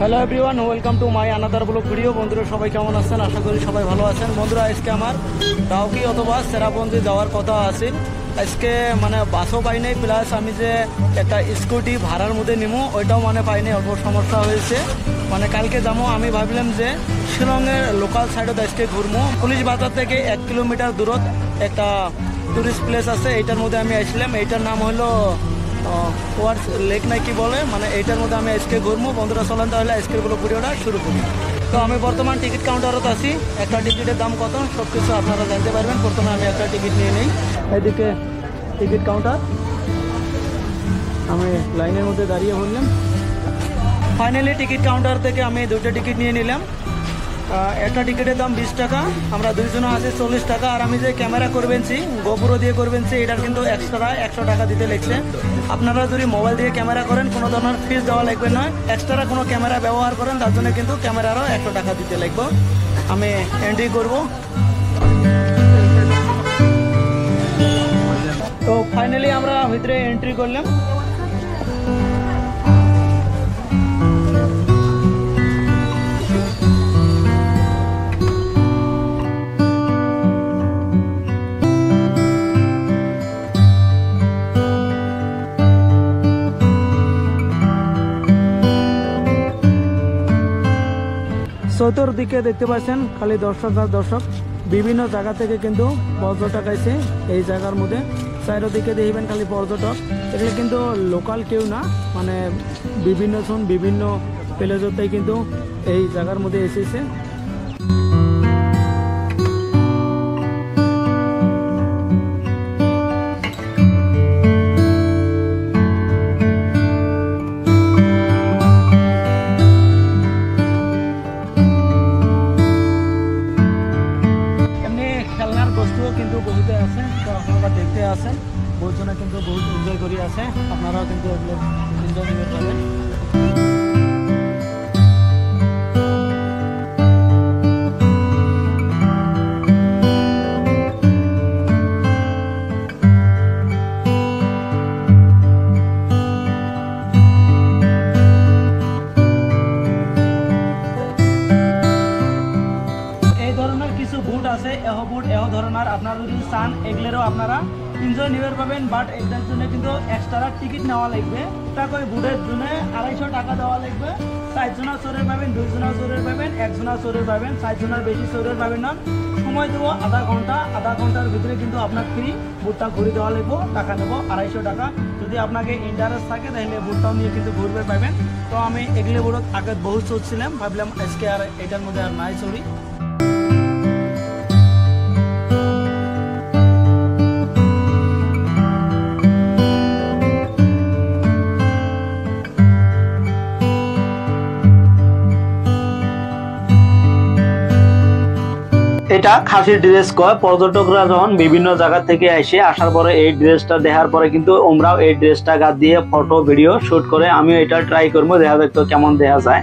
Hello everyone, welcome to my another blog video. বন্ধুরা সবাই কেমন আছেন? আশা করি সবাই ভালো আছেন। বন্ধুরা আজকে আমার ডাউকি অথবা চেরাপুঞ্জি যাওয়ার কথা আছে। আজকে মানে বাসও পাই নাই, প্লাস আমি যে একটা স্কুটি ভাড়ার মধ্যে নিবো ওইটাও মানে পাইনি, অল্প সমস্যা হয়েছে। মানে কালকে যাবো, আমি ভাবলাম যে শিলংয়ের লোকাল সাইডত আজকে ঘুরবো। পুলিশ বাজার থেকে 1 কিলোমিটার দূরত একটা টুরিস্ট প্লেস আছে, এইটার মধ্যে আমি আসলাম। এইটার নাম হলো ওয়ার্স লেক না কি বলে, মানে এইটার মধ্যে আমি আজকে ঘুরবো। বন্ধুরা চলেন তাহলে আজকের ব্লগ ভিডিওটা শুরু করি। তো আমি বর্তমান টিকিট কাউন্টারত আছি। একটা টিকিটের দাম কত সব কিছু আপনারা জানতে পারবেন। প্রথমে আমি একটা টিকিট নিয়ে নিই। এদিকে টিকিট কাউন্টার, আমি লাইনের মধ্যে দাঁড়িয়ে বললাম। ফাইনালি টিকিট কাউন্টার থেকে আমি 2টা টিকিট নিয়ে নিলাম। একটা টিকিটের দাম 20 টাকা, আমরা 2 জন আছে 40 টাকা। আর আমি যে ক্যামেরা করবেনছি, গোপুরো দিয়ে করবেনছি, এটার কিন্তু এক্সট্রা 100 টাকা দিতে লাগছে। আপনারা যদি মোবাইল দিয়ে ক্যামেরা করেন কোনো ধরনের ফিস দেওয়া লাগবে না। এক্সট্রা কোনো ক্যামেরা ব্যবহার করেন তার জন্য কিন্তু ক্যামেরারও 100 টাকা দিতে লাগবে। আমি এন্ট্রি করব। তো ফাইনালি আমরা ভিতরে এন্ট্রি করলাম। চতুর্দিকে দেখতে পাচ্ছেন খালি দর্শক আর দর্শক, বিভিন্ন জায়গা থেকে কিন্তু পর্যটক আছে এই জায়গার মধ্যে। চারিদিকে দেখবেন খালি পর্যটক, এগুলো কিন্তু লোকাল কেউ না, মানে বিভিন্ন জন বিভিন্ন প্লেসতেই কিন্তু এই জায়গার মধ্যে এসেছে। কিন্তু বহুতে আছে, তো আপনারা দেখতে আসেন, বহুজনে কিন্তু বহুত এনজয় করি আছে। আপনারাও কিন্তু এগুলো এনজয় করতে পারবেন। ধরনের আপনারা যদি চান এগুলোরও আপনারা এনজয় নিতে পারবেন, বাট এটার জন্য কিন্তু এক্সট্রা টিকিট নেওয়া লাগবে। টাকা বুটের জন্য 250 টাকা দেওয়া লাগবে। 4 জনা চোরের পাবেন, 2 জনা চোরের পাবেন, 1 জনা চোরের পাবেন, 4 জনের বেশি চোরের পাবেন না। সময় দেবো আধা ঘন্টা, আধা ঘন্টার ভিতরে কিন্তু আপনার ফ্রি বুটটা ঘুরে দেওয়া লাগবে। টাকা নেবো 250 টাকা। যদি আপনাকে ইন্টারেস্ট থাকে তাহলে বুটটাও নিয়ে কিন্তু ঘুরবে পাবেন। তো আমি এগুলো বুটত আগে বহুত চড়ছিলাম, ভাবলাম আজকে আর এটার মধ্যে আর নাই চড়ি। এটা খাসির ড্রেস কয়। পর্যটকরা যখন বিভিন্ন জায়গা থেকে আসার পরে এই ড্রেসটা দেখার পরে কিন্তু আমরাও এই ড্রেসটা গায়ে দিয়ে ফটো ভিডিও শুট করে আমিও এটা ট্রাই করবো, দেখা যাক তো কেমন দেখা যায়।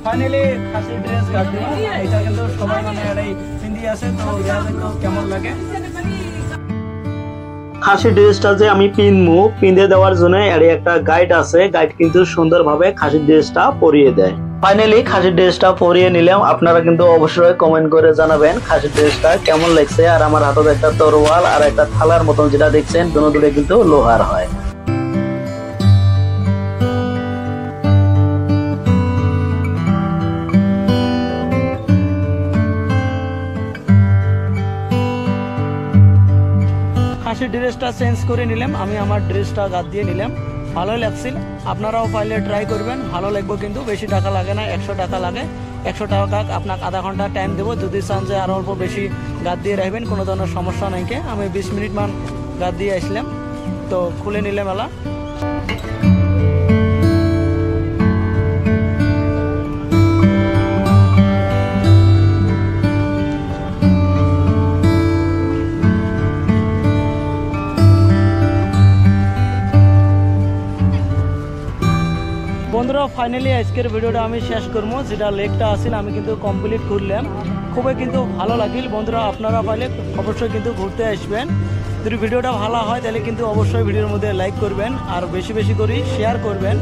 ফাইনালি খাসির ড্রেস গায়ে দিয়ে এটা কিন্তু সবাই মানে এটাই পিন্দি আছে, তো দেখা যাক তো কেমন লাগে। খাসি ড্রেসটা যে আমি পিন্দে দেওয়ার জন্য এর একটা গাইড আছে, গাইড কিন্তু সুন্দরভাবে খাসি ড্রেসটা পরিয়ে দেয়। ফাইনালি খাসি ড্রেসটা পরিয়ে নিলাম। আপনারা কিন্তু অবশ্যই কমেন্ট করে জানাবেন খাসি ড্রেসটা কেমন লাগছে। আর আমার হাতে একটা তরোয়াল আর একটা থালার মতন যেটা দেখছেন, দুটোই কিন্তু লোহার হয়। খাসির ড্রেসটা চেঞ্জ করে নিলাম, আমি আমার ড্রেসটা গাদ দিয়ে নিলাম। ভালোই লাগছিল, আপনারাও পাইলে ট্রাই করবেন, ভালো লাগবে। কিন্তু বেশি টাকা লাগে না, 100 টাকা লাগে। 100 টাকা আপনাকে আধা ঘন্টা টাইম দেবো। যদি চান যে আরও অল্প বেশি গাদ দিয়ে রাখবেন, কোনো ধরনের সমস্যা নাই। আমি 20 মিনিট মান গাদ দিয়ে আসলাম, তো খুলে নিলাম এলা। বন্ধুরা ফাইনালি আজকের ভিডিওটা আমি শেষ করবো। যেটা লেকটা আছিল আমি কিন্তু কমপ্লিট করলাম। খুবই কিন্তু ভালো লাগিল বন্ধুরা। আপনারা পাইলে অবশ্যই কিন্তু ঘুরতে আসবেন। যদি ভিডিওটা ভালো হয় তাহলে কিন্তু অবশ্যই ভিডিওর মধ্যে লাইক করবেন আর বেশি বেশি করে শেয়ার করবেন।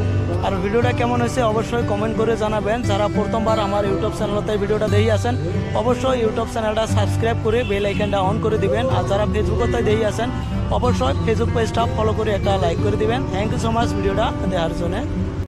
আর ভিডিওটা কেমন হয়েছে অবশ্যই কমেন্ট করে জানাবেন। যারা প্রথমবার আমার ইউটিউব চ্যানেলতে ভিডিওটা দেখে আসেন অবশ্যই ইউটিউব চ্যানেলটা সাবস্ক্রাইব করে বেল আইকনটা অন করে দিবেন। আর যারা ফেসবুকতে দেখে আসেন অবশ্যই ফেসবুক পেজটা ফলো করে একটা লাইক করে দিবেন। থ্যাংক ইউ সো মাচ ভিডিওটা দেখার জন্য।